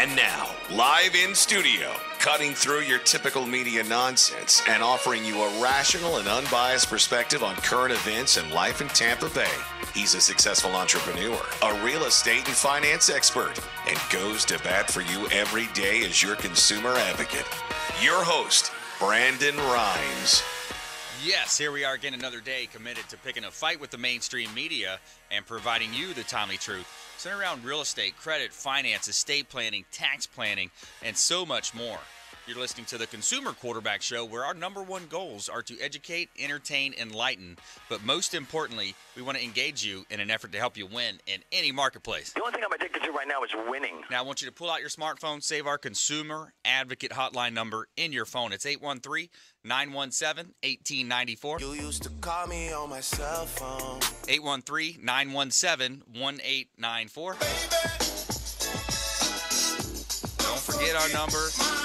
And now, live in studio, cutting through your typical media nonsense and offering you a rational and unbiased perspective on current events and life in Tampa Bay. He's a successful entrepreneur, a real estate and finance expert, and goes to bat for you every day as your consumer advocate. Your host, Brandon Rhymes. Yes, here we are again another day committed to picking a fight with the mainstream media and providing you the timely truth centered around real estate, credit, finance, estate planning, tax planning, and so much more. You're listening to the Consumer Quarterback Show, where our number one goals are to educate, entertain, enlighten, but most importantly, we want to engage you in an effort to help you win in any marketplace. The only thing I'm addicted to right now is winning. Now, I want you to pull out your smartphone, save our Consumer Advocate hotline number in your phone. It's 813-917-1894. You used to call me on my cell phone. 813-917-1894. Don't forget our number.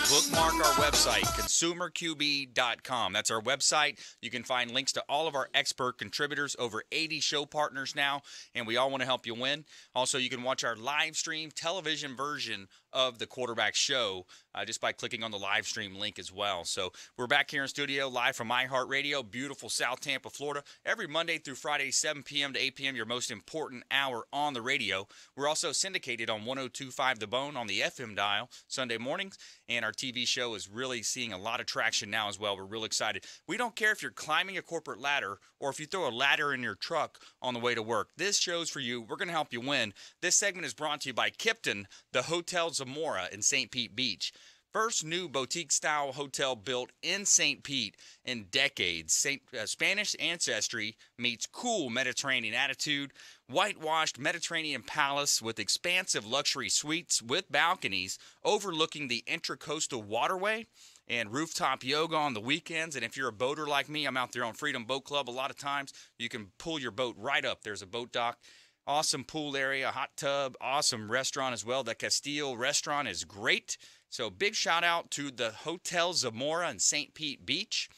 Bookmark our website, consumerqb.com. That's our website. You can find links to all of our expert contributors, over 80 show partners now, and we all want to help you win. Also, you can watch our live stream television version of the Quarterback Show just by clicking on the live stream link as well. So we're back here in studio live from iHeartRadio, beautiful South Tampa, Florida, every Monday through Friday, 7 p.m. to 8 p.m., your most important hour on the radio. We're also syndicated on 102.5 The Bone on the FM dial Sunday mornings, and our TV show is really seeing a lot of traction now as well. We're real excited. We don't care if you're climbing a corporate ladder or if you throw a ladder in your truck on the way to work. This show's for you. We're going to help you win. This segment is brought to you by Kipton, the Hotel Zamora in St. Pete Beach. First new boutique-style hotel built in St. Pete in decades. Spanish ancestry meets cool Mediterranean attitude. Whitewashed Mediterranean palace with expansive luxury suites with balconies overlooking the Intracoastal Waterway and rooftop yoga on the weekends. And if you're a boater like me, I'm out there on Freedom Boat Club a lot of times. You can pull your boat right up. There's a boat dock. Awesome pool area, hot tub, awesome restaurant as well. The Castile restaurant is great. So big shout out to the Hotel Zamora in St. Pete Beach.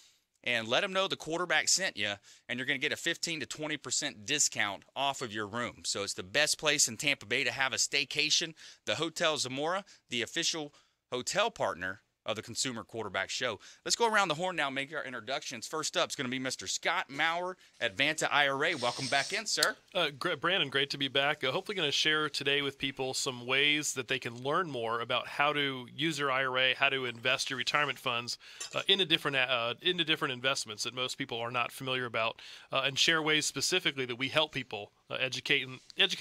And let them know the quarterback sent you, and you're going to get a 15 to 20% discount off of your room. So it's the best place in Tampa Bay to have a staycation. The Hotel Zamora, the official hotel partner of the Consumer Quarterback Show. Let's go around the horn now and make our introductions. First up is going to be Mr. Scott Maurer, Advanta IRA. Welcome back in, sir. Brandon, great to be back. Hopefully going to share today with people some ways that they can learn more about how to use their IRA, how to invest your retirement funds into different investments that most people are not familiar about, and share ways specifically that we help people educate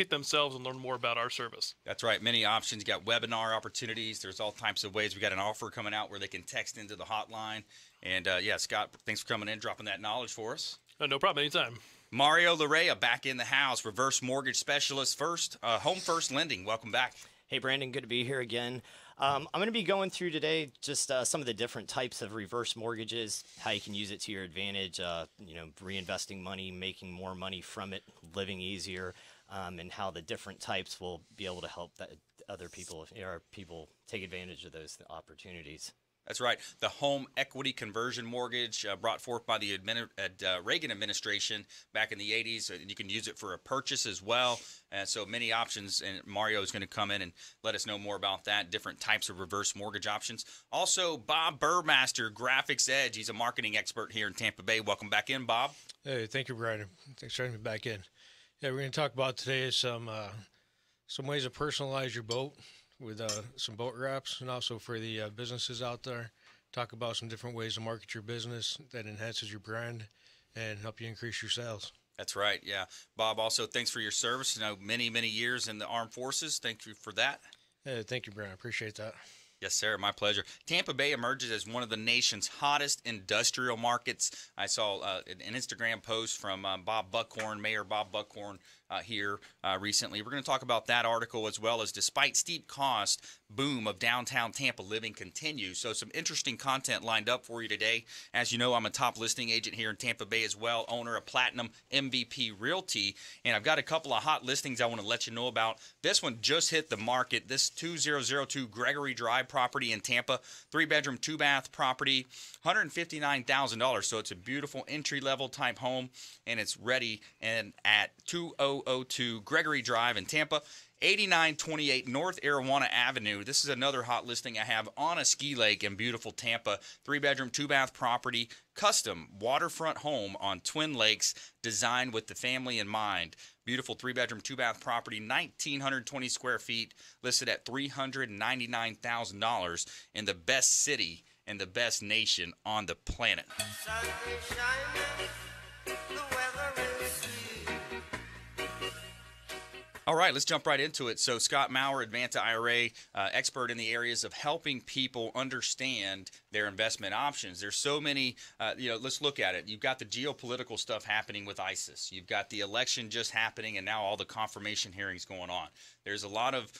themselves and learn more about our service. That's right. Many options. You got webinar opportunities. There's all types of ways. We got an offer coming out where they can text into the hotline. And Scott, thanks for coming in, dropping that knowledge for us. No problem. Anytime. Mario Larrea back in the house, reverse mortgage specialist, Home First Lending. Welcome back. Hey, Brandon, good to be here again. I'm going to be going through today just some of the different types of reverse mortgages, how you can use it to your advantage, reinvesting money, making more money from it, living easier, and how the different types will be able to help other people take advantage of those opportunities. That's right. The home equity conversion mortgage brought forth by the Reagan administration back in the 80s. And you can use it for a purchase as well. And so many options. And Mario is going to come in and let us know more about that, different types of reverse mortgage options. Also, Bob Burmaster, Graphics Edge. He's a marketing expert here in Tampa Bay. Welcome back in, Bob. Hey, thank you, Brandon. Thanks for having me back in. Yeah, we're going to talk about today some ways to personalize your boat with some boat wraps, and also for the businesses out there, talk about some different ways to market your business that enhances your brand and help you increase your sales. That's right, yeah. Bob, also thanks for your service. Many, many years in the armed forces. Thank you for that. Thank you, Brian. I appreciate that. Yes, sir. My pleasure. Tampa Bay emerges as one of the nation's hottest industrial markets. I saw an Instagram post from Bob Buckhorn, Mayor Bob Buckhorn, here recently. We're going to talk about that article, as well as despite steep cost, boom of downtown Tampa living continues. So some interesting content lined up for you today. As you know, I'm a top listing agent here in Tampa Bay as well, owner of Platinum MVP Realty, and I've got a couple of hot listings I want to let you know about. This one just hit the market. This 2002 Gregory Drive property in Tampa, 3-bedroom, 2-bath property, $159,000. So it's a beautiful entry-level type home, and it's ready and at 2002 Gregory Drive in Tampa. 8928 North Arowana Avenue. This is another hot listing I have on a ski lake in beautiful Tampa. 3-bedroom, 2-bath property, custom waterfront home on Twin Lakes, designed with the family in mind. Beautiful 3-bedroom, 2-bath property, 1,920 square feet, listed at $399,000 in the best city and the best nation on the planet. Sun is shining, the weather is sweet. All right, let's jump right into it. So Scott Maurer, Advanta IRA, expert in the areas of helping people understand their investment options. There's so many, let's look at it. You've got the geopolitical stuff happening with ISIS. You've got the election just happening and now all the confirmation hearings going on. There's a lot of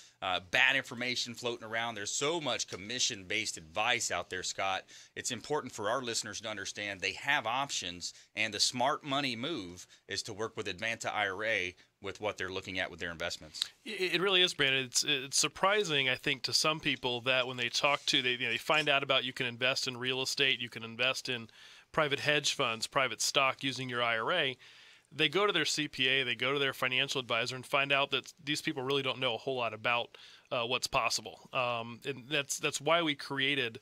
bad information floating around. There's so much commission-based advice out there, Scott. It's important for our listeners to understand they have options, and the smart money move is to work with Advanta IRA with what they're looking at with their investments. It really is, Brandon. It's surprising, I think, to some people that when they talk to, they find out about you can invest in real estate, you can invest in private hedge funds, private stock using your IRA. They go to their CPA, they go to their financial advisor, and find out that these people really don't know a whole lot about what's possible. And that's why we created.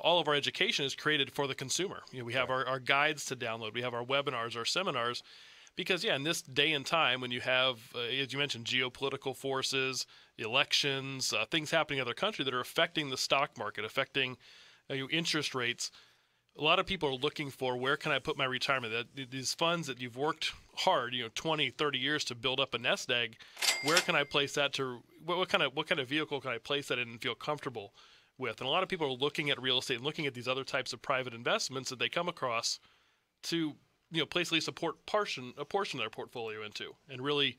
All of our education is created for the consumer. We have our guides to download, we have our webinars, our seminars. Because, in this day and time when you have, as you mentioned, geopolitical forces, elections, things happening in other countries that are affecting the stock market, affecting interest rates, a lot of people are looking for where can I put my retirement? These funds that you've worked hard, 20, 30 years to build up a nest egg, where can I place that to what kind of vehicle can I place that in and feel comfortable with? And a lot of people are looking at real estate and looking at these other types of private investments that they come across to place at least a portion of their portfolio into, and really,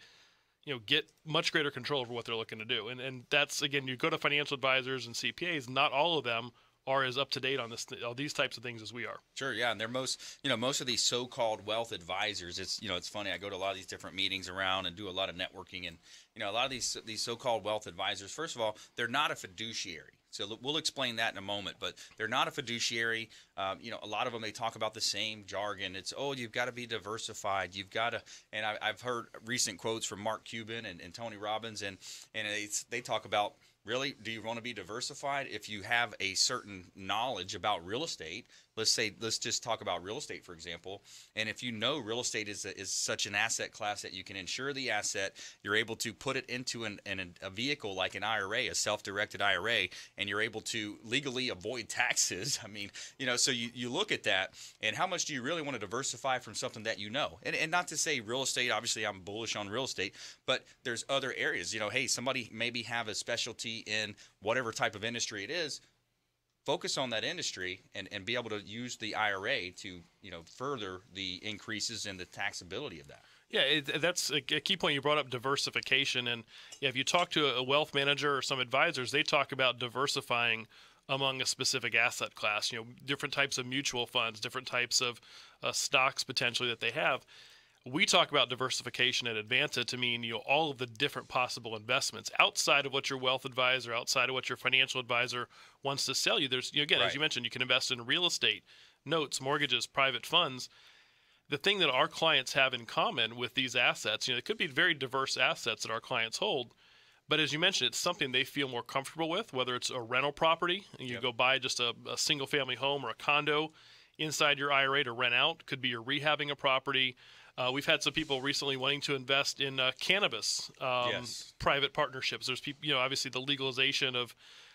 get much greater control over what they're looking to do. And that's, again, you go to financial advisors and CPAs, not all of them are as up to date on all these types of things as we are. Sure, yeah, and they're most of these so-called wealth advisors. It's funny. I go to a lot of these different meetings around and do a lot of networking, and a lot of these so-called wealth advisors. First of all, they're not a fiduciary. So we'll explain that in a moment, but they're not a fiduciary. A lot of them, they talk about the same jargon. It's, you've got to be diversified. You've got to, and I've heard recent quotes from Mark Cuban and Tony Robbins, and they talk about, really, do you want to be diversified? If you have a certain knowledge about real estate, let's just talk about real estate, for example. And if real estate is such an asset class that you can insure the asset, you're able to put it into a vehicle like an IRA, a self-directed IRA, and you're able to legally avoid taxes. I mean, so you look at that, and how much do you really want to diversify from something that you know? And not to say real estate, obviously I'm bullish on real estate, but there's other areas. Hey, somebody maybe have a specialty in whatever type of industry it is. Focus on that industry and be able to use the IRA to further the increases in the taxability of that. Yeah, that's a key point. You brought up diversification, and if you talk to a wealth manager or some advisors, they talk about diversifying among a specific asset class. Different types of mutual funds, different types of stocks potentially that they have. We talk about diversification at Advanta to mean all of the different possible investments outside of what your wealth advisor, outside of what your financial advisor wants to sell you. There's again, right. As you mentioned, you can invest in real estate, notes, mortgages, private funds. The thing that our clients have in common with these assets, it could be very diverse assets that our clients hold, but as you mentioned, it's something they feel more comfortable with, whether it's a rental property and you go buy just a single family home or a condo inside your IRA to rent out. Could be you're rehabbing a property. We've had some people recently wanting to invest in cannabis private partnerships. There's people, obviously the legalization of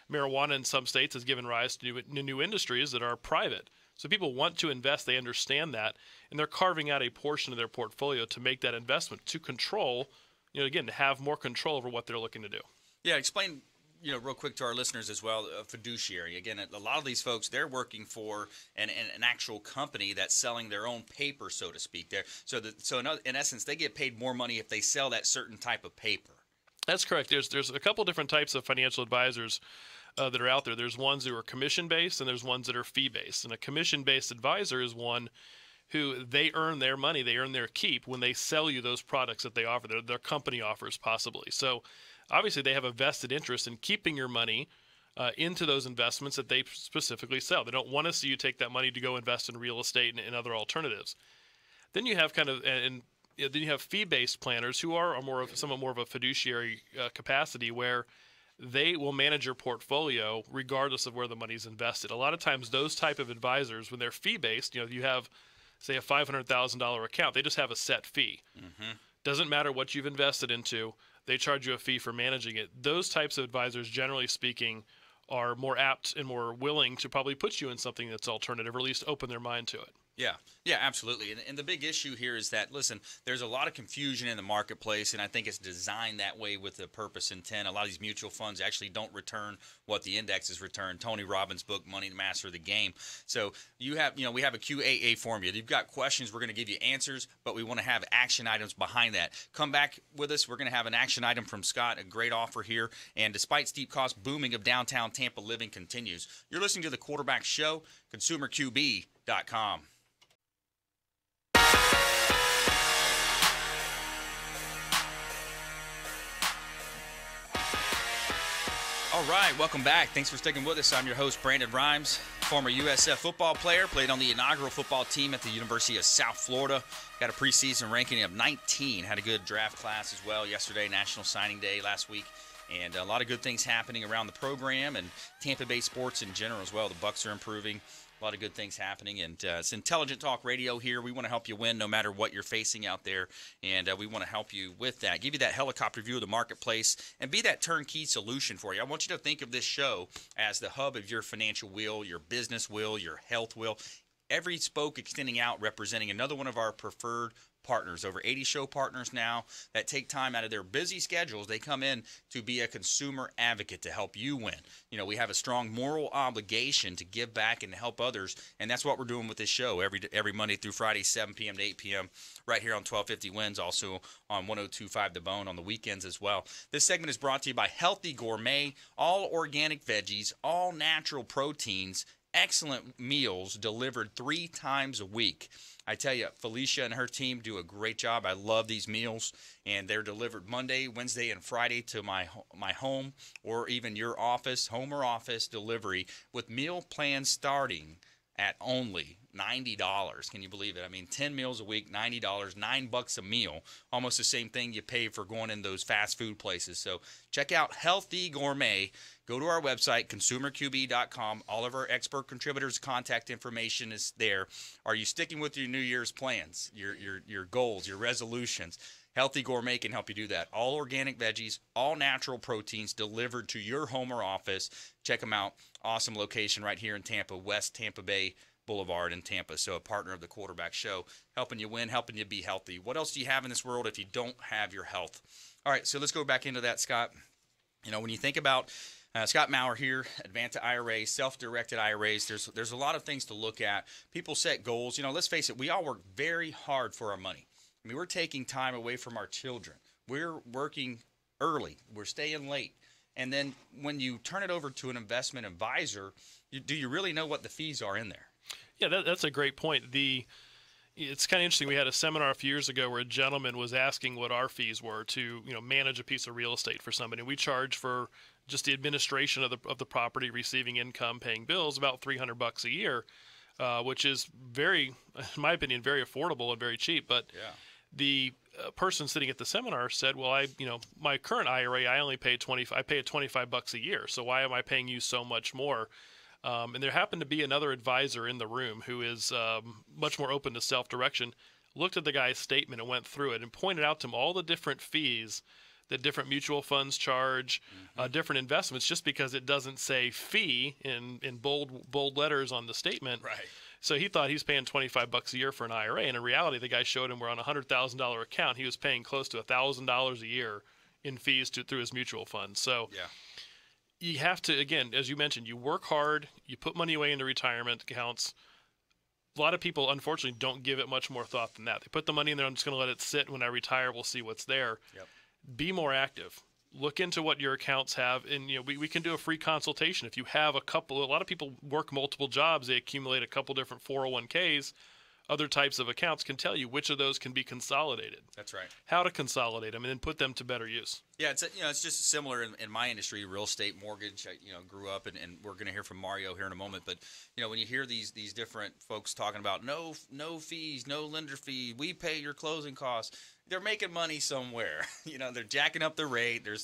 marijuana in some states has given rise to new industries that are private. So people want to invest, they understand that, and they're carving out a portion of their portfolio to make that investment, to control, again, to have more control over what they're looking to do. Yeah, explain real quick to our listeners as well, a fiduciary. Again, a lot of these folks, they're working for an actual company that's selling their own paper, so to speak. So in essence, they get paid more money if they sell that certain type of paper. That's correct. There's a couple different types of financial advisors that are out there. There's ones who are commission-based, and there's ones that are fee-based. And a commission-based advisor is one who they earn their money, they earn their keep when they sell you those products that they offer, their company offers possibly. So obviously they have a vested interest in keeping your money into those investments that they specifically sell. They don't want to see you take that money to go invest in real estate and other alternatives. Then you have kind of, and then you have fee-based planners who are somewhat more of a fiduciary capacity, where they will manage your portfolio regardless of where the money's invested. A lot of times those type of advisors, when they're fee-based, you have, say, a $500,000 account, they just have a set fee. Doesn't matter what you've invested into, they charge you a fee for managing it. Those types of advisors, generally speaking, are more apt and more willing to probably put you in something that's alternative, or at least open their mind to it. Yeah, absolutely. And the big issue here is that, listen, there's a lot of confusion in the marketplace, and I think it's designed that way with a purpose intent. A lot of these mutual funds actually don't return what the indexes return. Tony Robbins' book, Money to Master the Game. So we have a QAA formula. You've got questions, we're going to give you answers, but we want to have action items behind that. Come back with us. We're going to have an action item from Scott, a great offer here. And despite steep costs, booming of downtown Tampa living continues. You're listening to The Quarterback Show, ConsumerQB.com. All right, welcome back. Thanks for sticking with us. I'm your host, Brandon Rhymes, former USF football player, played on the inaugural football team at the University of South Florida. Got a preseason ranking of 19. Had a good draft class as well yesterday, National Signing Day last week. And a lot of good things happening around the program and Tampa Bay sports in general as well. The Bucs are improving. A lot of good things happening, and it's Intelligent Talk Radio here. We want to help you win no matter what you're facing out there, and we want to help you with that, give you that helicopter view of the marketplace, and be that turnkey solution for you. I want you to think of this show as the hub of your financial wheel, your business wheel, your health wheel, every spoke extending out representing another one of our preferred partners, over 80 show partners now that take time out of their busy schedules. They come in to be a consumer advocate to help you win. We have a strong moral obligation to give back and to help others, and that's what we're doing with this show every Monday through Friday, 7 p.m. to 8 p.m. right here on 1250 Wins, also on 102.5 The Bone on the weekends as well. This segment is brought to you by Healthy Gourmet, all organic veggies, all natural proteins, excellent meals delivered 3 times a week. I tell you, Felicia and her team do a great job. I love these meals, and they're delivered Monday, Wednesday, and Friday to my home, or even your office, home or office delivery, with meal plans starting at only $90. Can you believe it? I mean, 10 meals a week, $90, $9 a meal, almost the same thing you pay for going in those fast food places. So check out Healthy Gourmet. Go to our website, ConsumerQB.com. All of our expert contributors' contact information is there. Are you sticking with your New Year's plans, your goals, your resolutions? Healthy Gourmet can help you do that. All organic veggies, all natural proteins delivered to your home or office. Check them out. Awesome location right here in Tampa, West Tampa Bay Boulevard in Tampa. So a partner of the Quarterback Show, helping you win, helping you be healthy. What else do you have in this world if you don't have your health? All right, so let's go back into that, Scott. When you think about Scott Maurer here, Advanta IRA, self-directed IRAs, there's a lot of things to look at. People set goals. Let's face it, we all work very hard for our money. I mean, we're taking time away from our children. We're working early. We're staying late. And then when you turn it over to an investment advisor, do you really know what the fees are in there? Yeah, that's a great point. It's kind of interesting. We had a seminar a few years ago where a gentleman was asking what our fees were to manage a piece of real estate for somebody. We charge for just the administration of the property, receiving income, paying bills, about $300 a year, which is very, in my opinion, very affordable and very cheap. But yeah. The person sitting at the seminar said, "Well, my current IRA, I only pay I pay $25 a year. So why am I paying you so much more?" And there happened to be another advisor in the room who is much more open to self-direction, looked at the guy's statement and went through it and pointed out to him all the different fees that different mutual funds charge, different investments, just because it doesn't say fee in bold letters on the statement. Right. So he thought he was paying $25 a year for an IRA, and in reality, the guy showed him where on a $100,000 account, he was paying close to $1,000 a year in fees through his mutual fund. So yeah. You have to, again, as you mentioned, you work hard, you put money away into retirement accounts. A lot of people, unfortunately, don't give it much more thought than that. They put the money in there, I'm just going to let it sit. When I retire, we'll see what's there. Yep. Be more active. Look into what your accounts have, and we can do a free consultation. If you have a lot of people work multiple jobs, they accumulate a couple different 401ks. Other types of accounts can tell you which of those can be consolidated. That's right. How to consolidate them and then put them to better use. Yeah, it's just similar in my industry, real estate, mortgage. I grew up, and we're going to hear from Mario here in a moment. But when you hear these different folks talking about no fees, no lender fee, we pay your closing costs. They're making money somewhere. They're jacking up the rate. They're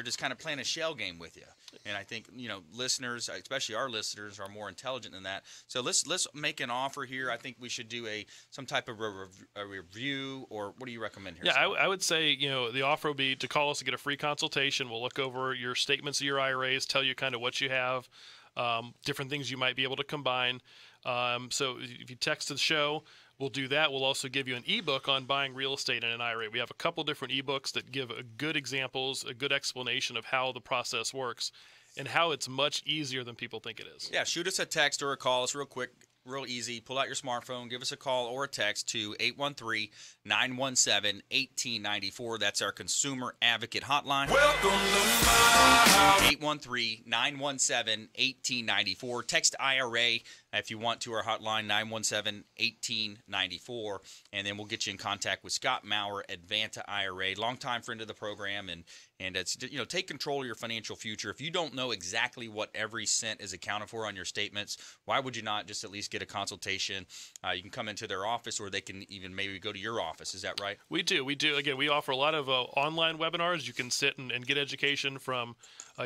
just kind of playing a shell game with you. And I think listeners, especially our listeners, are more intelligent than that. So let's make an offer here. I think we should do some type of a review, or what do you recommend here? Yeah, I would say the offer would be to call us to get a free consultation. We'll look over your statements of your IRAs, tell you kind of what you have, different things you might be able to combine. So if you text the show, we'll do that. We'll also give you an ebook on buying real estate in an IRA. We have a couple different ebooks that give good examples, a good explanation of how the process works and how it's much easier than people think it is. Yeah, shoot us a text or a call. It's real quick, real easy. Pull out your smartphone, give us a call or a text to 813-917-1894. That's our Consumer Advocate Hotline. Welcome to my 813-917-1894. Text IRA if you want to our hotline, 917-1894, and then we'll get you in contact with Scott Maurer, Advanta IRA, longtime friend of the program, and it's take control of your financial future. If you don't know exactly what every cent is accounted for on your statements, why would you not just at least get a consultation? You can come into their office, or they can even maybe go to your office. Is that right? We do. Again, we offer a lot of online webinars. You can sit and get education from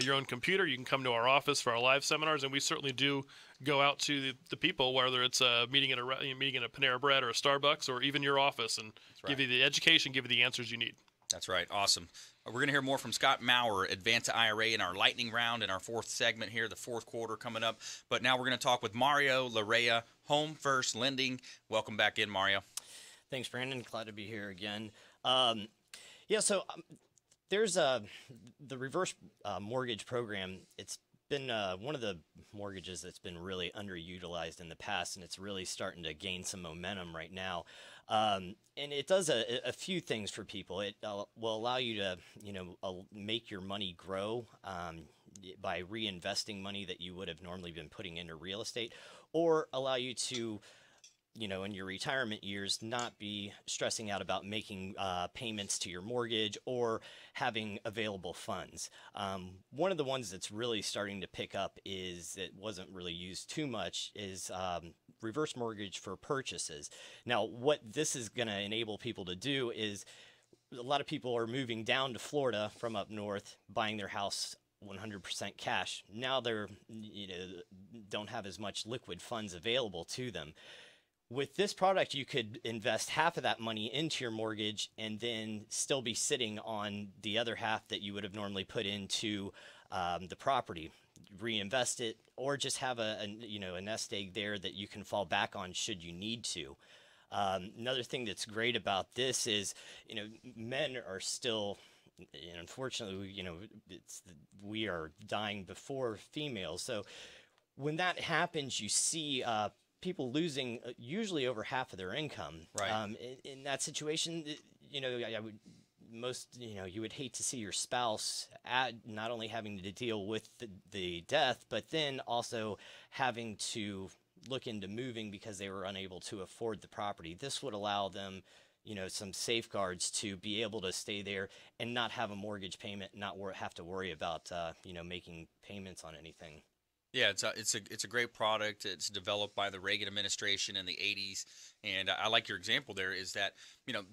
your own computer. You can come to our office for our live seminars, and we certainly do go out to the people, whether it's a meeting in a Panera Bread or a Starbucks, or even your office, and give you the education, give you the answers you need. That's right. Awesome. We're going to hear more from Scott Maurer, Advanta IRA, in our lightning round in our fourth segment here, the fourth quarter coming up. But now we're going to talk with Mario Larrea, Home First Lending. Welcome back in, Mario. Thanks, Brandon. Glad to be here again. There's the reverse mortgage program. It's been one of the mortgages that's been really underutilized in the past, and it's really starting to gain some momentum right now. And it does a few things for people. It will allow you to, make your money grow by reinvesting money that you would have normally been putting into real estate, or allow you to, in your retirement years, not be stressing out about making payments to your mortgage or having available funds. One of the ones that's really starting to pick up it wasn't really used too much is reverse mortgage for purchases. Now, what this is going to enable people to do is a lot of people are moving down to Florida from up north, buying their house 100% cash. Now they're, don't have as much liquid funds available to them. With this product, you could invest half of that money into your mortgage and then still be sitting on the other half that you would have normally put into the property. Reinvest it, or just have a nest egg there that you can fall back on should you need to. Another thing that's great about this is, men are still, unfortunately, we are dying before females. So when that happens, you see people losing usually over half of their income. Right. In that situation, you would hate to see your spouse not only having to deal with the death, but then also having to look into moving because they were unable to afford the property. This would allow them, some safeguards to be able to stay there and not have a mortgage payment, not have to worry about, making payments on anything. Yeah, it's a great product. It's developed by the Reagan administration in the 80s, and I like your example there is that,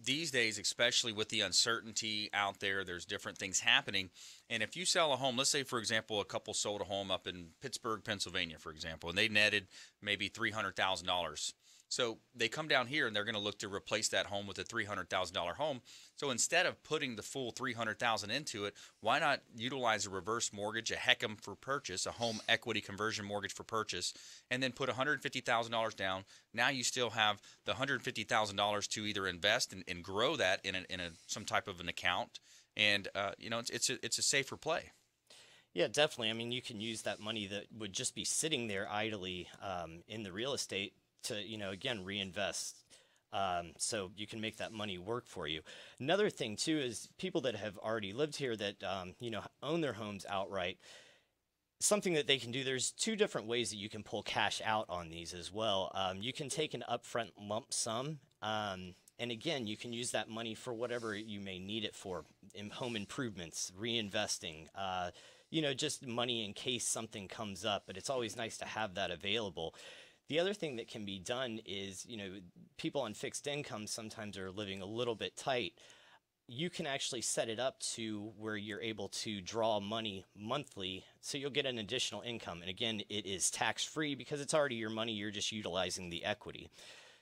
these days, especially with the uncertainty out there, there's different things happening, and if you sell a home, let's say, for example, a couple sold a home up in Pittsburgh, Pennsylvania, for example, and they netted maybe $300,000. So they come down here and they're going to look to replace that home with a $300,000 home. So instead of putting the full $300,000 into it, why not utilize a reverse mortgage, a HECM for purchase, a home equity conversion mortgage for purchase, and then put $150,000 down. Now you still have the $150,000 to either invest and grow that in some type of an account, and it's a safer play. Yeah, definitely. I mean, you can use that money that would just be sitting there idly in the real estate to, again, reinvest. So you can make that money work for you. Another thing, too, is people that have already lived here that, own their homes outright, something that they can do, there's two different ways that you can pull cash out on these as well. You can take an upfront lump sum And again, you can use that money for whatever you may need it for, in home improvements, reinvesting, just money in case something comes up. But it's always nice to have that available. The other thing that can be done is, people on fixed income sometimes are living a little bit tight. You can actually set it up to where you're able to draw money monthly, so you'll get an additional income. And again, it is tax-free because it's already your money. You're just utilizing the equity.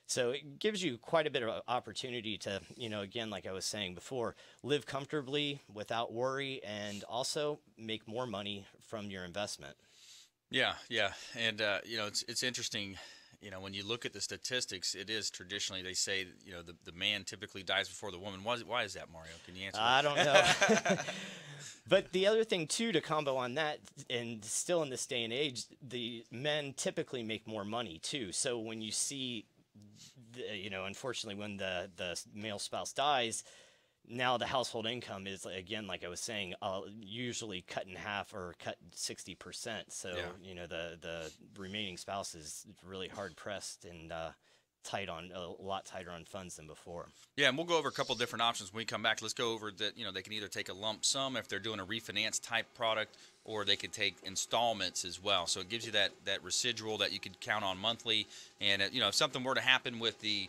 So it gives you quite a bit of opportunity to, again, like I was saying before, live comfortably without worry and also make more money from your investment. Yeah. And, it's interesting. When you look at the statistics, it is traditionally, they say, the man typically dies before the woman. Why is that, Mario? Can you answer that? I don't know. But the other thing, too, to combo on that, and still in this day and age, the men typically make more money, too. So when you see, unfortunately, when the male spouse dies, now the household income is, again, like I was saying, usually cut in half or cut 60%. So, the remaining spouse is really hard pressed and a lot tighter on funds than before. Yeah, and we'll go over a couple different options when we come back. Let's go over that, they can either take a lump sum if they're doing a refinance type product, or they could take installments as well. So it gives you that residual that you could count on monthly. And, if something were to happen with the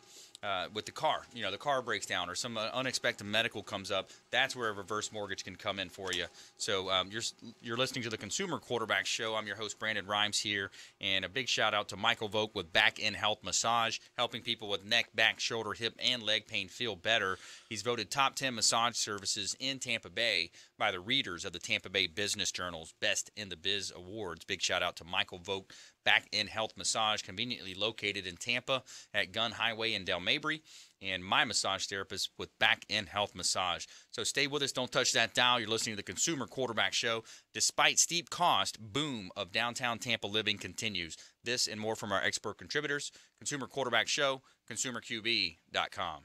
car, the car breaks down or some unexpected medical comes up, that's where a reverse mortgage can come in for you. So you're listening to the Consumer Quarterback Show. I'm your host, Brandon Rhymes here, and a big shout out to Michael Volk with Back End Health Massage, helping people with neck, back, shoulder, hip, and leg pain feel better. He's voted top 10 massage services in Tampa Bay by the readers of the Tampa Bay Business Journal's Best in the Biz Awards. Big shout out to Michael Volk, Back End Health Massage, conveniently located in Tampa at Gun Highway in Del Mabry, and my massage therapist with Back End Health Massage. So stay with us. Don't touch that dial. You're listening to the Consumer Quarterback Show. Despite steep cost, boom of downtown Tampa living continues. This and more from our expert contributors. Consumer Quarterback Show, consumerqb.com.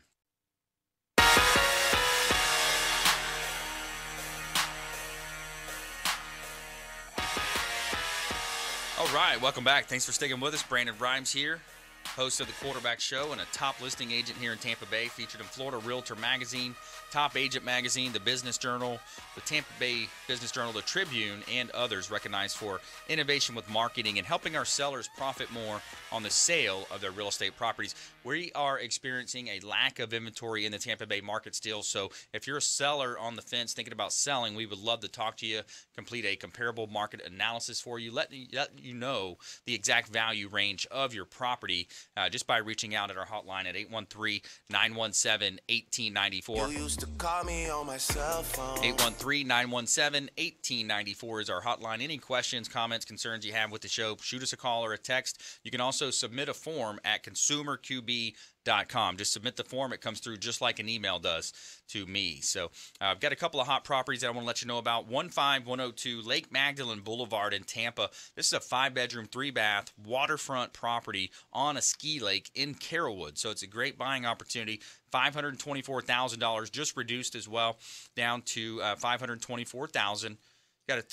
All right, welcome back. Thanks for sticking with us. Brandon Rhymes here, host of the Quarterback Show and a top listing agent here in Tampa Bay, featured in Florida Realtor Magazine, Top Agent Magazine, the Business Journal, the Tampa Bay Business Journal, the Tribune, and others, recognized for innovation with marketing and helping our sellers profit more on the sale of their real estate properties. We are experiencing a lack of inventory in the Tampa Bay market still, so if you're a seller on the fence thinking about selling, we would love to talk to you, complete a comparable market analysis for you, let you know the exact value range of your property just by reaching out at our hotline at 813-917-1894. You used to call me on my cell phone. 813-917-1894 is our hotline. Any questions, comments, concerns you have with the show, shoot us a call or a text. You can also submit a form at consumerqb.com. Just submit the form. It comes through just like an email does to me. So I've got a couple of hot properties that I want to let you know about. 15102 Lake Magdalene Boulevard in Tampa. This is a 5-bedroom, 3-bath, waterfront property on a ski lake in Carrollwood. So it's a great buying opportunity. $524,000, just reduced as well, down to $524,000. Got a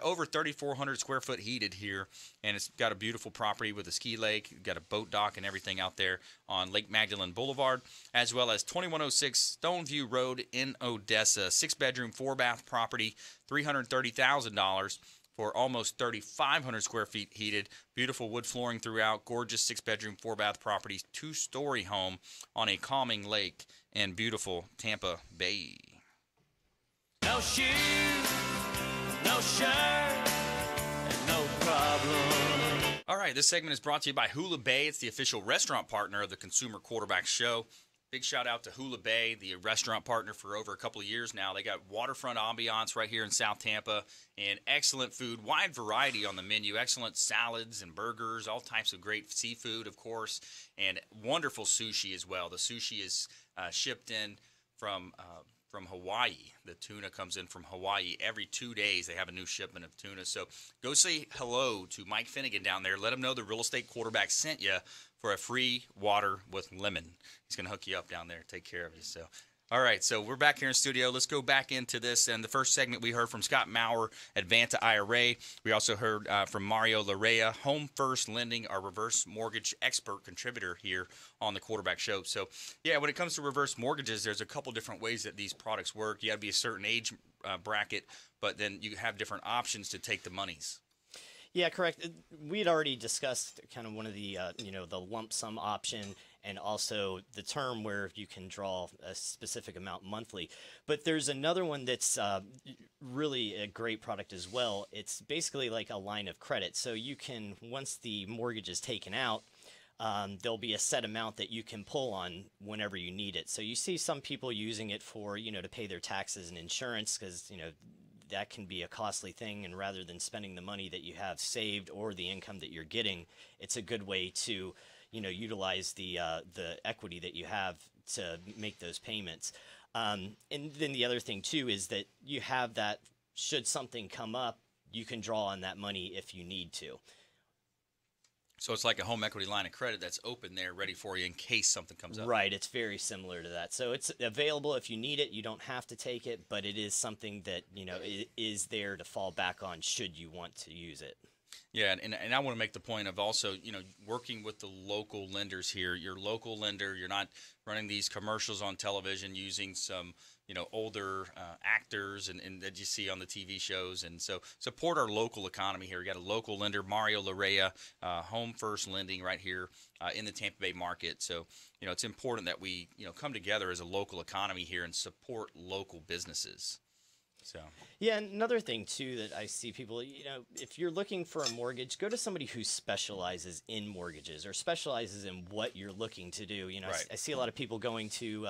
over 3,400 square foot heated here, and it's got a beautiful property with a ski lake, got a boat dock and everything out there on Lake Magdalene Boulevard, as well as 2106 Stoneview Road in Odessa, 6-bedroom, 4-bath property, $330,000 for almost 3,500 square feet heated, beautiful wood flooring throughout, gorgeous 6-bedroom, 4-bath property, 2-story home on a calming lake in beautiful Tampa Bay. No shoes, no shirt, and no problem. All right, this segment is brought to you by Hula Bay. It's the official restaurant partner of the Consumer Quarterback Show. Big shout out to Hula Bay, the restaurant partner for over a couple of years now. They got waterfront ambiance right here in South Tampa and excellent food, wide variety on the menu, excellent salads and burgers, all types of great seafood, of course, and wonderful sushi as well. The sushi is shipped in from Hawaii. The tuna comes in from Hawaii every 2 days. They have a new shipment of tuna. So go say hello to Mike Finnegan down there. Let him know the real estate quarterback sent you for a free water with lemon. He's going to hook you up down there, take care of you. So All right, so we're back here in studio. Let's go back into this. And the first segment we heard from Scott Maurer, Advanta IRA. We also heard from Mario Larrea, Home First Lending, our reverse mortgage expert contributor here on the Quarterback Show. So, yeah, when it comes to reverse mortgages, there's a couple different ways that these products work. You got to be a certain age bracket, but then you have different options to take the monies. Yeah, correct. We had already discussed kind of one of the, the lump sum option and also the term where you can draw a specific amount monthly. But there's another one that's really a great product as well. It's basically like a line of credit. So you can, once the mortgage is taken out, there'll be a set amount that you can pull on whenever you need it. So you see some people using it for, to pay their taxes and insurance because, that can be a costly thing, and rather than spending the money that you have saved or the income that you're getting, it's a good way to, utilize the equity that you have to make those payments. And then the other thing too is that you have that, should something come up, you can draw on that money if you need to. So it's like a home equity line of credit that's open there, ready for you in case something comes up. Right. It's very similar to that. So it's available if you need it. You don't have to take it, but it is something that, it is there to fall back on should you want to use it. Yeah, and I want to make the point of also, working with the local lenders here. Your local lender, you're not running these commercials on television using some, older actors and that you see on the TV shows. And so support our local economy here. We got a local lender, Mario Larrea, Home First Lending right here in the Tampa Bay market. So, it's important that we, come together as a local economy here and support local businesses. So. Yeah, another thing too that I see people, if you're looking for a mortgage, go to somebody who specializes in mortgages or specializes in what you're looking to do. Right. I see a lot of people going to,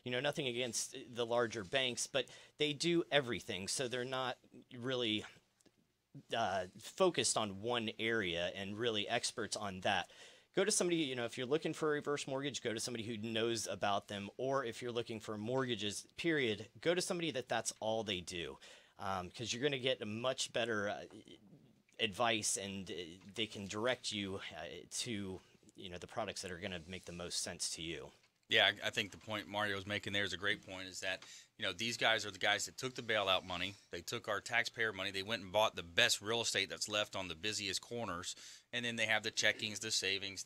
nothing against the larger banks, but they do everything. So they're not really focused on one area and really experts on that. Go to somebody, if you're looking for a reverse mortgage, go to somebody who knows about them. Or if you're looking for mortgages, period, go to somebody that's all they do. Because you're going to get a much better advice, and they can direct you to, the products that are going to make the most sense to you. Yeah, I think the point Mario's making there is a great point, is that, these guys are the guys that took the bailout money. They took our taxpayer money. They went and bought the best real estate that's left on the busiest corners. And then they have the checkings, the savings,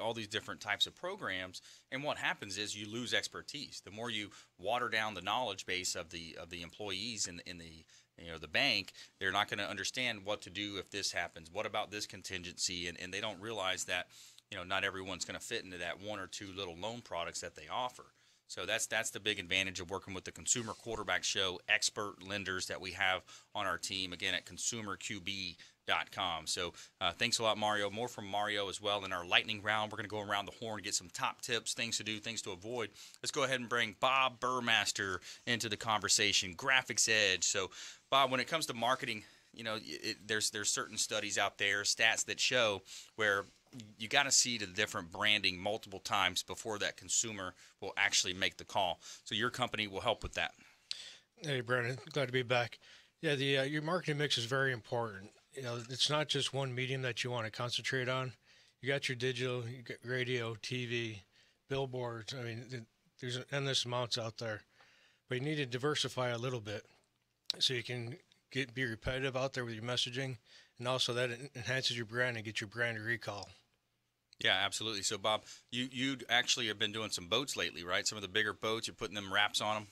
all these different types of programs. And what happens is you lose expertise. The more you water down the knowledge base of the employees in the bank, they're not going to understand what to do if this happens. What about this contingency? And they don't realize that, not everyone's going to fit into that one or two little loan products that they offer. So that's the big advantage of working with the Consumer Quarterback Show expert lenders that we have on our team, again, at consumerqb.com. So thanks a lot, Mario. More from Mario as well in our lightning round. We're going to go around the horn, get some top tips, things to do, things to avoid. Let's go ahead and bring Bob Burmaster into the conversation, Graphics Edge. So, Bob, when it comes to marketing, there's certain studies out there, stats that show where you got to see the different branding multiple times before that consumer will actually make the call. So your company will help with that. Hey, Brandon, glad to be back. Yeah, your marketing mix is very important. It's not just one medium that you want to concentrate on. You got your digital, you got radio, TV, billboards. I mean, there's endless amounts out there, but you need to diversify a little bit so you can be repetitive out there with your messaging, and also that enhances your brand and gets your brand recall. Yeah, absolutely. So, Bob, you actually have been doing some boats lately, right? Some of the bigger boats, you're putting them wraps on them.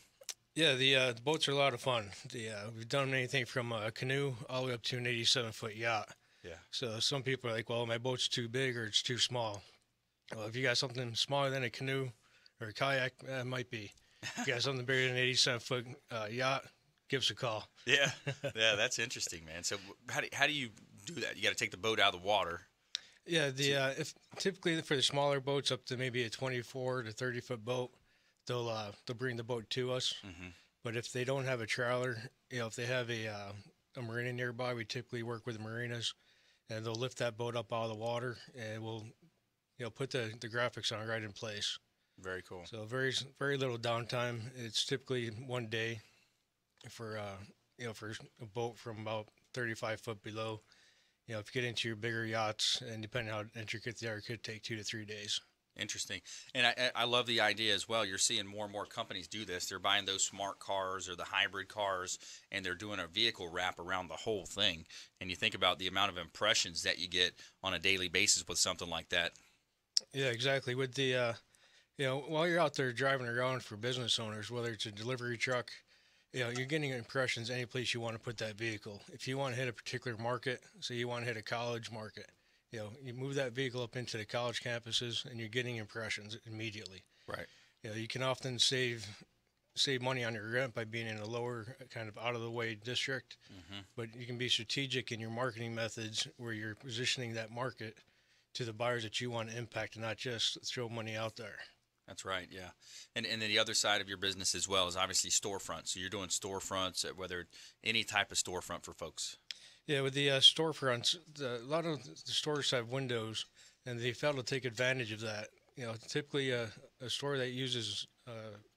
Yeah, the boats are a lot of fun. We've done anything from a canoe all the way up to an 87-foot yacht. Yeah. So some people are like, well, my boat's too big or it's too small. Well, if you got something smaller than a canoe or a kayak, it might be. If you got something bigger than an 87-foot yacht, give us a call. Yeah, yeah, that's interesting, man. So how do you do that? You got to take the boat out of the water. Yeah, if typically for the smaller boats up to maybe a 24 to 30-foot boat, they'll bring the boat to us. Mm-hmm. But if they don't have a trailer, if they have a marina nearby, we typically work with marinas, and they'll lift that boat up out of the water, and we'll put the graphics on right in place. Very cool. So very little downtime. It's typically one day for for a boat from about 35 foot below. If you get into your bigger yachts, and depending on how intricate they are, it could take 2 to 3 days. Interesting. And I love the idea as well. You're seeing more and more companies do this. They're buying those smart cars or the hybrid cars, and they're doing a vehicle wrap around the whole thing. And you think about the amount of impressions that you get on a daily basis with something like that. Yeah, exactly. With the, while you're out there driving around for business owners, whether it's a delivery truck, you're getting impressions any place you want to put that vehicle. If you want to hit a particular market, say you want to hit a college market, you move that vehicle up into the college campuses, and you're getting impressions immediately. Right. You can often save money on your rent by being in a lower kind of out of the way district, but you can be strategic in your marketing methods where you're positioning that market to the buyers that you want to impact and not just throw money out there. That's right, yeah. And then the other side of your business as well is obviously storefronts. So you're doing storefronts, whether any type of storefront for folks. Yeah, with the storefronts, a lot of the stores have windows, and they fail to take advantage of that. Typically a store that uses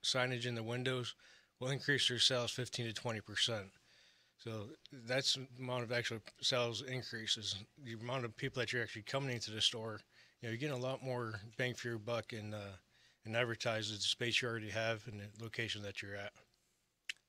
signage in the windows will increase their sales 15 to 20%. So that's the amount of actual sales increases. The amount of people that you're actually coming into the store, you're getting a lot more bang for your buck and advertise the space you already have and the location that you're at.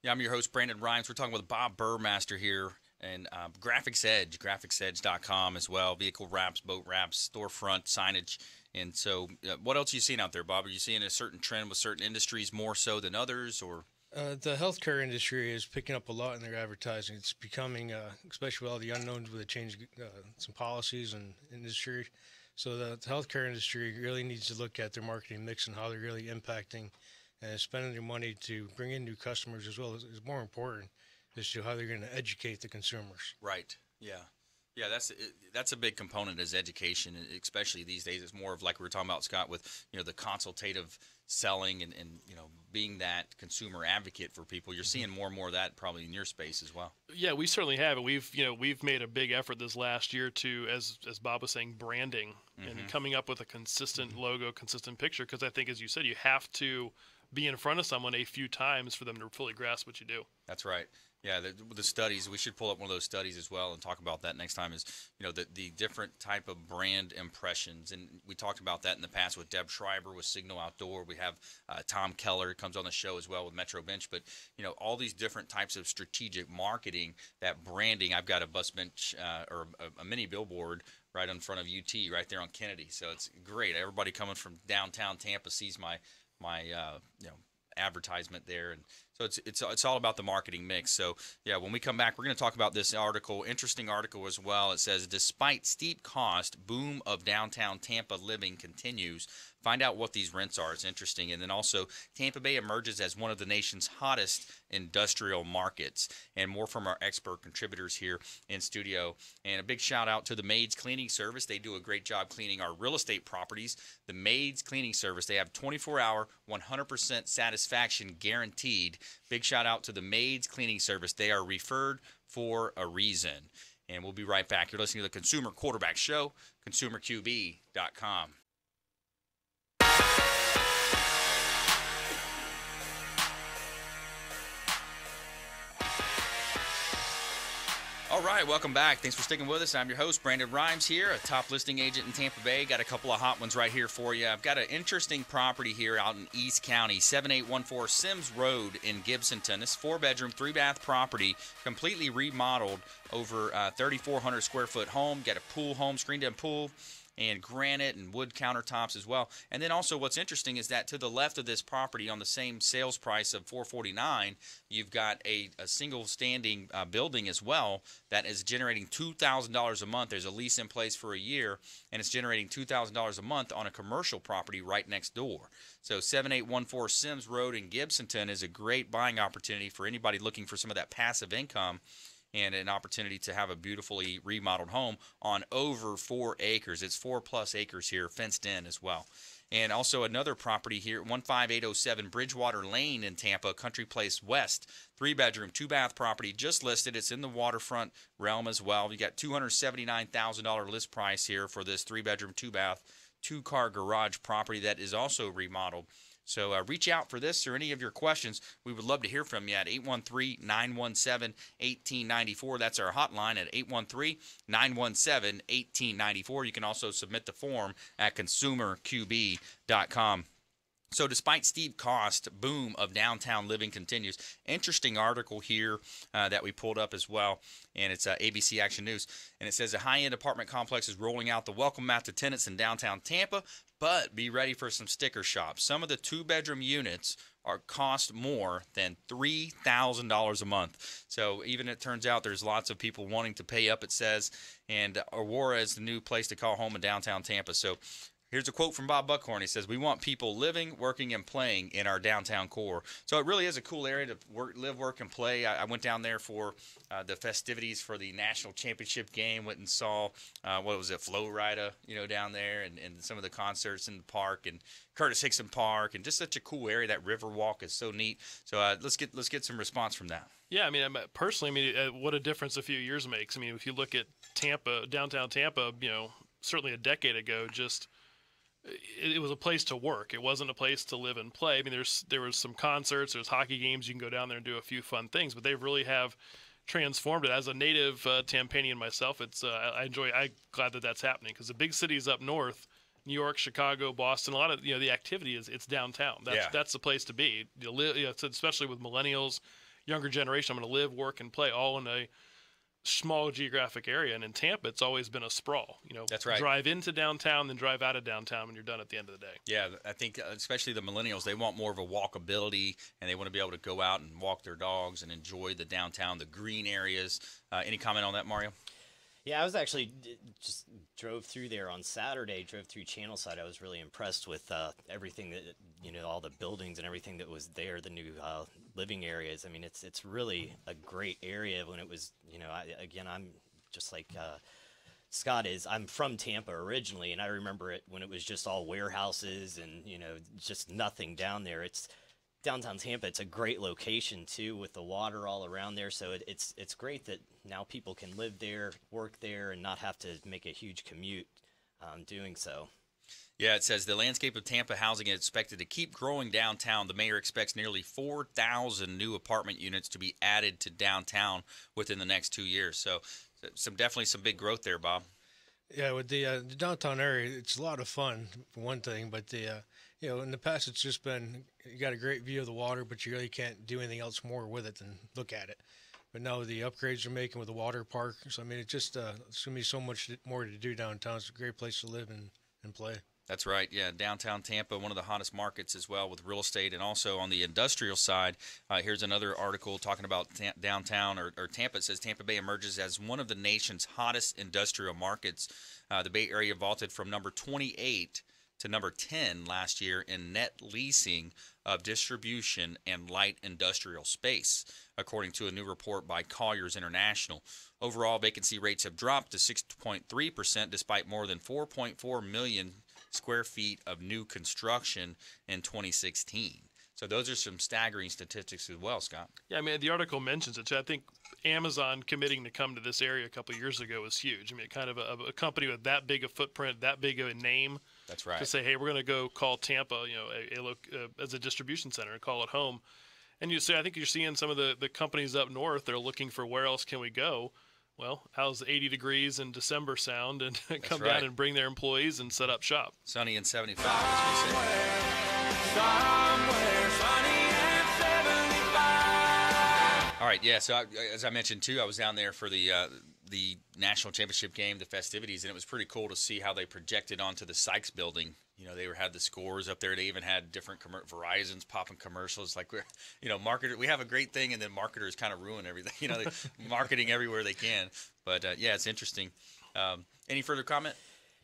Yeah, I'm your host, Brandon Rhymes. We're talking with Bob Burmaster here, and Graphics Edge, graphicsedge.com as well, vehicle wraps, boat wraps, storefront signage. And so what else are you seeing out there, Bob? Are you seeing a certain trend with certain industries more so than others? Or the healthcare industry is picking up a lot in their advertising. It's becoming, especially with all the unknowns with the change, some policies and industry. So the healthcare industry really needs to look at their marketing mix and how they're really impacting and spending their money to bring in new customers as well as more important as to how they're going to educate the consumers. Right. Yeah. Yeah, that's a big component is education, especially these days. It's more of like we were talking about, Scott, with the consultative selling and being that consumer advocate for people. You're seeing more and more of that probably in your space as well. Yeah, we certainly have. We've made a big effort this last year to, as Bob was saying, branding and coming up with a consistent logo, consistent picture. Because I think, as you said, you have to be in front of someone a few times for them to fully grasp what you do. That's right. Yeah, the studies, we should pull up one of those studies as well and talk about that next time, is the different type of brand impressions. And we talked about that in the past with Deb Schreiber with Signal Outdoor. We have Tom Keller comes on the show as well with Metro Bench. But all these different types of strategic marketing, that branding. I've got a bus bench or a mini billboard right in front of UT right there on Kennedy. So it's great. Everybody coming from downtown Tampa sees my advertisement there. And so it's all about the marketing mix. So yeah, when we come back, we're going to talk about this article, interesting article as well. It says, despite steep cost, boom of downtown Tampa living continues. Find out what these rents are. It's interesting. And then also, Tampa Bay emerges as one of the nation's hottest industrial markets. And more from our expert contributors here in studio. And a big shout out to the Maids Cleaning Service. They do a great job cleaning our real estate properties. The Maids Cleaning Service, they have 24-hour, 100% satisfaction guaranteed. Big shout out to the Maids Cleaning Service. They are referred for a reason. And we'll be right back. You're listening to the Consumer Quarterback Show, ConsumerQB.com. All right, welcome back. Thanks for sticking with us. I'm your host, Brandon Rhymes here, a top listing agent in Tampa Bay. Got a couple of hot ones right here for you. I've got an interesting property here out in East County, 7814 Sims Road in Gibsonton. This 4-bedroom, 3-bath property, completely remodeled, over 3,400 square foot home. Got a pool home, screened-in pool, and granite and wood countertops as well. And then also what's interesting is that to the left of this property, on the same sales price of $449, you've got a single standing building as well that is generating $2,000 a month. There's a lease in place for a year, and it's generating $2,000 a month on a commercial property right next door. So 7814 Sims Road in Gibsonton is a great buying opportunity for anybody looking for some of that passive income and an opportunity to have a beautifully remodeled home on over 4 acres. It's 4+ acres here, fenced in as well. And also another property here, 15807 Bridgewater Lane in Tampa, Country Place West, 3-bedroom, 2-bath property, just listed. It's in the waterfront realm as well. You got $279,000 list price here for this 3-bedroom, 2-bath, 2-car garage property that is also remodeled. So reach out for this or any of your questions. We would love to hear from you at 813-917-1894. That's our hotline at 813-917-1894. You can also submit the form at consumerqb.com. So despite steep cost, boom of downtown living continues. Interesting article here that we pulled up as well, and it's ABC Action News. And it says a high-end apartment complex is rolling out the welcome mat to tenants in downtown Tampa, but be ready for some sticker shops. Some of the two-bedroom units cost more than $3,000 a month. So even it turns out there's lots of people wanting to pay up, it says, and Aurora is the new place to call home in downtown Tampa. So here's a quote from Bob Buckhorn. He says, "We want people living, working, and playing in our downtown core." So it really is a cool area to live, work, and play. I went down there for the festivities for the national championship game. Went and saw, Flo Rida, down there, and some of the concerts in the park, and Curtis Hickson Park, and just such a cool area. That river walk is so neat. So let's get some response from that. Yeah, I mean, personally, what a difference a few years makes. I mean, if you look at Tampa, downtown Tampa, certainly a decade ago, it was a place to work. It wasn't a place to live and play. I mean, there was some concerts, there's hockey games. You can go down there and do a few fun things, but they really have transformed it. As a native Tampanian myself, I'm glad that that's happening, because the big cities up north, New York, Chicago, Boston, a lot of the activity it's downtown. That's the place to be. You live, especially with millennials, younger generation. I'm going to live, work, and play all in a small geographic area, and in Tampa it's always been a sprawl. That's right. Drive into downtown, then drive out of downtown when you're done at the end of the day. Yeah, I think especially the millennials, they want more of a walkability, and they want to be able to go out and walk their dogs and enjoy the downtown, the green areas. Any comment on that, Mario? Yeah, I was actually just drove through there on Saturday, drove through Channelside. I was really impressed with everything that, all the buildings and everything that was there, the new living areas. I mean, it's really a great area. When it was, I'm just like Scott is. I'm from Tampa originally, and I remember it when it was just all warehouses and, just nothing down there. It's downtown Tampa. It's a great location too, with the water all around there. So it's great that now people can live there, work there, and not have to make a huge commute doing so. Yeah, it says the landscape of Tampa housing is expected to keep growing downtown. The mayor expects nearly 4,000 new apartment units to be added to downtown within the next 2 years. So definitely some big growth there, Bob. Yeah, with the downtown area, it's a lot of fun for one thing, but in the past it's just been, you got a great view of the water, but you really can't do anything else more with it than look at it. But now the upgrades they're making with the water park, so I mean, it's just it's gonna be so much more to do downtown. It's a great place to live and play. That's right. Yeah, downtown Tampa, one of the hottest markets as well with real estate, and also on the industrial side. Here's another article talking about downtown or Tampa. It says Tampa Bay emerges as one of the nation's hottest industrial markets. The Bay Area vaulted from number 28 to number 10 last year in net leasing of distribution and light industrial space, according to a new report by Colliers International. Overall, vacancy rates have dropped to 6.3% despite more than 4.4 million square feet of new construction in 2016. So those are some staggering statistics as well, Scott. Yeah, I mean, the article mentions it too. I think Amazon committing to come to this area a couple of years ago was huge. I mean, kind of a company with that big a footprint, that big of a name. That's right. To say, hey, we're going to go call Tampa, as a distribution center and call it home. And I think you're seeing some of the companies up north. They're looking for where else can we go. Well, how's 80 degrees in December sound, and come down and bring their employees and set up shop. Sunny and 75, as we say. Somewhere sunny and 75. All right, yeah, so as I mentioned, too, I was down there for the national championship game, the festivities, and it was pretty cool to see how they projected onto the Sykes building. They had the scores up there. They even had different Verizon's popping commercials. Like we have a great thing, and then marketers kind of ruin everything. They're marketing everywhere they can. But yeah, it's interesting. Any further comment?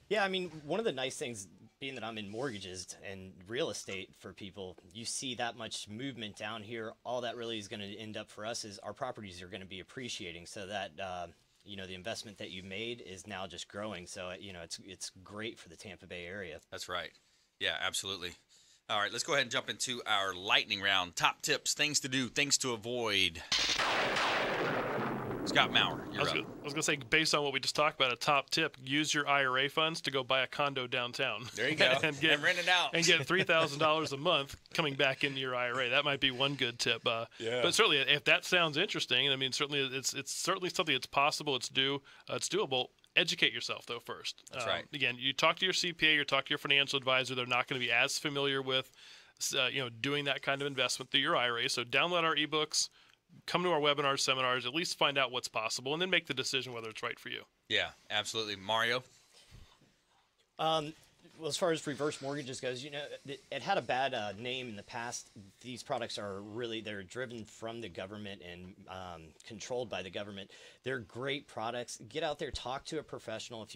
Yeah, I mean, one of the nice things, being that I'm in mortgages and real estate for people, you see that much movement down here. All that really is going to end up for us is our properties are going to be appreciating, so that the investment that you made is now just growing. So it's great for the Tampa Bay area. That's right. Yeah, absolutely. All right, let's go ahead and jump into our lightning round. Top tips, things to do, things to avoid. Scott Maurer, you're up. I was going to say, based on what we just talked about, a top tip: use your IRA funds to go buy a condo downtown. There you go, and rent it out, and get $3,000 a month coming back into your IRA. That might be one good tip. But certainly, if that sounds interesting, I mean, certainly it's certainly something that's possible. It's doable. Educate yourself though first. That's right. Again, you talk to your CPA, you talk to your financial advisor. They're not going to be as familiar with, doing that kind of investment through your IRA. So download our ebooks, come to our webinars, seminars, at least find out what's possible, and then make the decision whether it's right for you. Yeah, absolutely. Mario? Well, as far as reverse mortgages goes, it had a bad name in the past. These products they're driven from the government and controlled by the government. They're great products. Get out there, talk to a professional.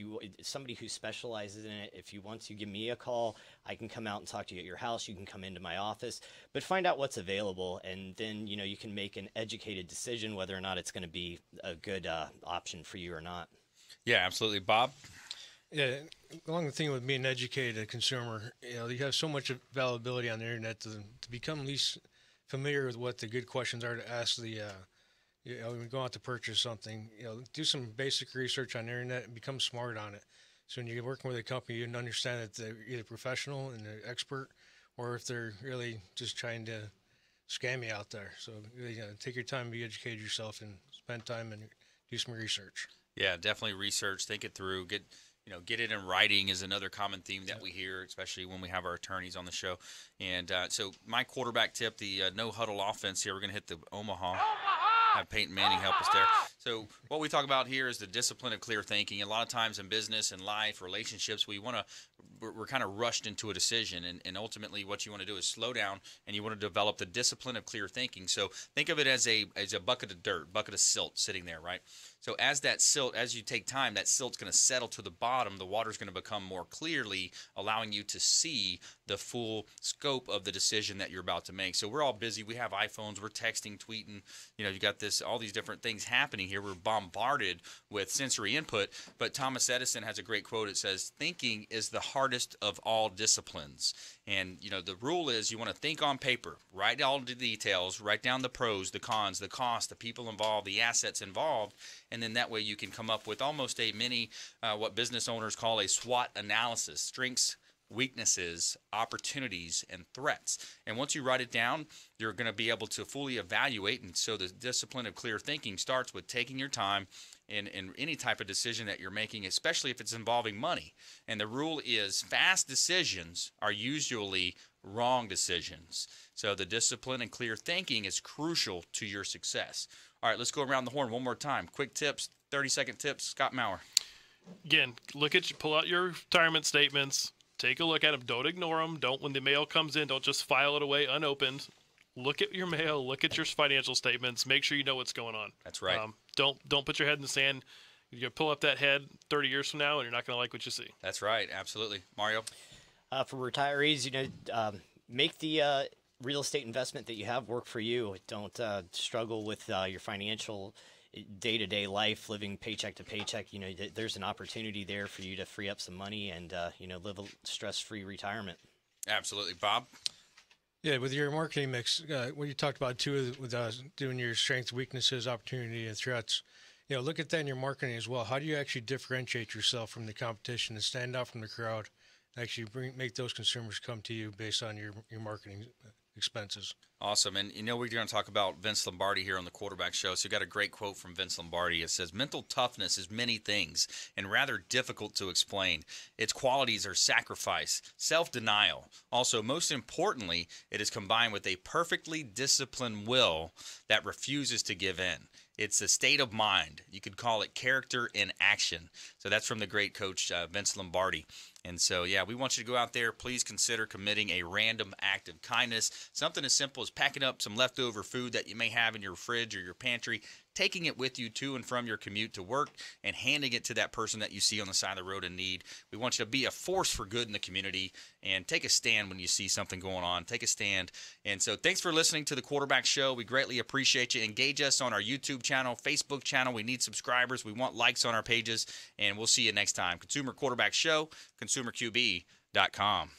Somebody who specializes in it. If you want to give me a call, I can come out and talk to you at your house. You can come into my office, but find out what's available, and then you can make an educated decision whether or not it's going to be a good option for you or not. Yeah, absolutely. Bob? Yeah, along the thing with being an educated consumer, you have so much availability on the internet to become at least familiar with what the good questions are to ask when you go out to purchase something. Do some basic research on the internet and become smart on it. So when you're working with a company, you can understand that they're either professional and they're expert, or if they're really just trying to scam you out there. So really, take your time, be educated yourself, and spend time and do some research. Yeah, definitely research, think it through, get it in writing is another common theme that we hear, especially when we have our attorneys on the show. And so my quarterback tip, the no huddle offense here, we're going to hit the Omaha. Have Peyton Manning help us there. So what we talk about here is the discipline of clear thinking. A lot of times in business and life, relationships, we're kind of rushed into a decision, and ultimately what you want to do is slow down, and you want to develop the discipline of clear thinking. So think of it as a bucket of dirt, bucket of silt sitting there, right? So as you take time, that silt's going to settle to the bottom. The water's going to become more clearly, allowing you to see the full scope of the decision that you're about to make. So we're all busy. We have iPhones. We're texting, tweeting. You got all these different things happening here. We're bombarded with sensory input. But Thomas Edison has a great quote. It says, "Thinking is the hardest of all disciplines." And, the rule is you want to think on paper, write all the details, write down the pros, the cons, the cost, the people involved, the assets involved, and then that way you can come up with almost a mini, what business owners call a SWOT analysis: strengths, weaknesses, opportunities, and threats. And once you write it down, you're going to be able to fully evaluate. And so the discipline of clear thinking starts with taking your time in any type of decision that you're making, especially if it's involving money. And the rule is fast decisions are usually wrong decisions. So the discipline and clear thinking is crucial to your success. All right, let's go around the horn one more time. Quick tips, 30-second tips. Scott Maurer. Again, pull out your retirement statements. Take a look at them. Don't ignore them. When the mail comes in, don't just file it away unopened. Look at your mail. Look at your financial statements. Make sure you know what's going on. That's right. Don't put your head in the sand. You pull up that head 30 years from now, and you're not going to like what you see. That's right. Absolutely. Mario? For retirees, make the real estate investment that you have work for you. Don't struggle with your financial day-to-day life, living paycheck to paycheck. There's an opportunity there for you to free up some money and live a stress-free retirement. Absolutely. Bob? Yeah, with your marketing mix, what you talked about too, with doing your strengths, weaknesses, opportunity, and threats. Look at that in your marketing as well. How do you actually differentiate yourself from the competition and stand out from the crowd? Actually make those consumers come to you based on your marketing expenses. Awesome. And we're going to talk about Vince Lombardi here on the Quarterback Show. So you got a great quote from Vince Lombardi. It says, "Mental toughness is many things and rather difficult to explain. Its qualities are sacrifice, self-denial. Also, most importantly, it is combined with a perfectly disciplined will that refuses to give in. It's a state of mind. You could call it character in action." So that's from the great coach, Vince Lombardi. And so, we want you to go out there. Please consider committing a random act of kindness. Something as simple as packing up some leftover food that you may have in your fridge or your pantry, taking it with you to and from your commute to work, and handing it to that person that you see on the side of the road in need. We want you to be a force for good in the community and take a stand when you see something going on. Take a stand. And so thanks for listening to the Quarterback Show. We greatly appreciate you. Engage us on our YouTube channel, Facebook channel. We need subscribers. We want likes on our pages. And we'll see you next time. Consumer Quarterback Show, consumerqb.com.